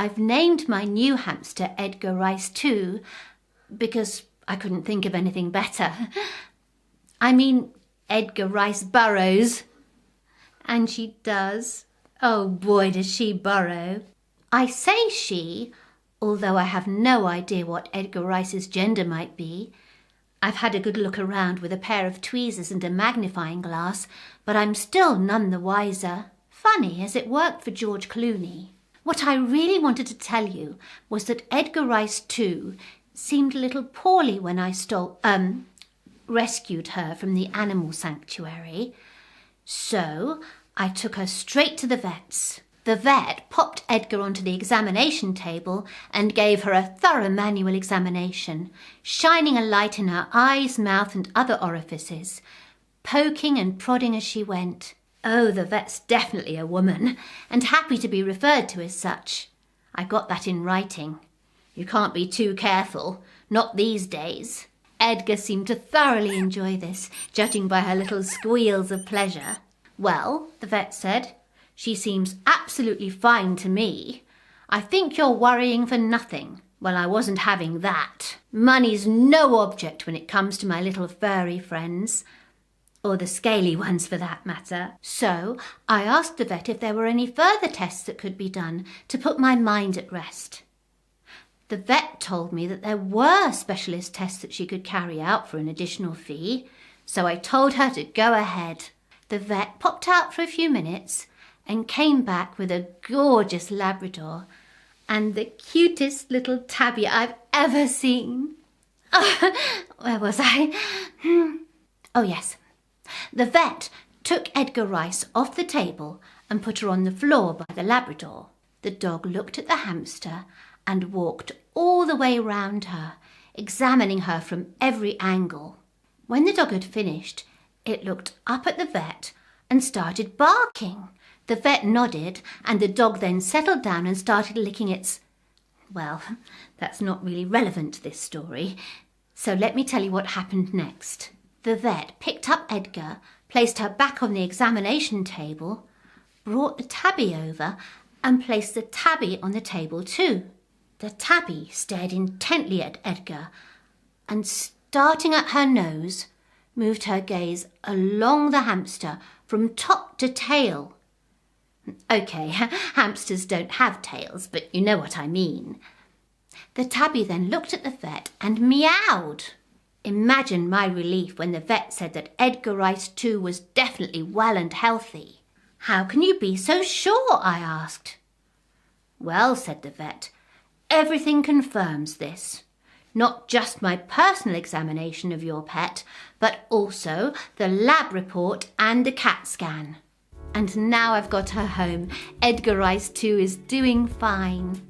I've named my new hamster Edgar Rice too, because I couldn't think of anything better. I mean, Edgar Rice burrows. And she does. Oh boy, does she burrow. I say she, although I have no idea what Edgar Rice's gender might be. I've had a good look around with a pair of tweezers and a magnifying glass, but I'm still none the wiser. Funny, as it worked for George Clooney. What I really wanted to tell you was that Edgar Rice too seemed a little poorly when I rescued her from the animal sanctuary. So I took her straight to the vet's. The vet popped Edgar onto the examination table and gave her a thorough manual examination, shining a light in her eyes, mouth and other orifices, poking and prodding as she went. Oh, the vet's definitely a woman, and happy to be referred to as such. I got that in writing. You can't be too careful, not these days. Edgar seemed to thoroughly enjoy this, judging by her little squeals of pleasure. Well, the vet said, she seems absolutely fine to me. I think you're worrying for nothing. Well, I wasn't having that. Money's no object when it comes to my little furry friends. Or the scaly ones for that matter. So I asked the vet if there were any further tests that could be done to put my mind at rest. The vet told me that there were specialist tests that she could carry out for an additional fee, so I told her to go ahead. The vet popped out for a few minutes and came back with a gorgeous Labrador and the cutest little tabby I've ever seen. Oh, where was I? Oh, yes. The vet took Edgar Rice off the table and put her on the floor by the Labrador. The dog looked at the hamster and walked all the way round her, examining her from every angle. When the dog had finished, it looked up at the vet and started barking. The vet nodded, and the dog then settled down and started licking its... Well, that's not really relevant to this story, so let me tell you what happened next. The vet picked up Edgar, placed her back on the examination table, brought the tabby over and placed the tabby on the table too. The tabby stared intently at Edgar and, starting at her nose, moved her gaze along the hamster from top to tail. Okay, hamsters don't have tails, but you know what I mean. The tabby then looked at the vet and meowed. Imagine my relief when the vet said that Edgar Rice too was definitely well and healthy. How can you be so sure? I asked. Well, said the vet, everything confirms this. Not just my personal examination of your pet, but also the lab report and the CAT scan. And now I've got her home. Edgar Rice too is doing fine.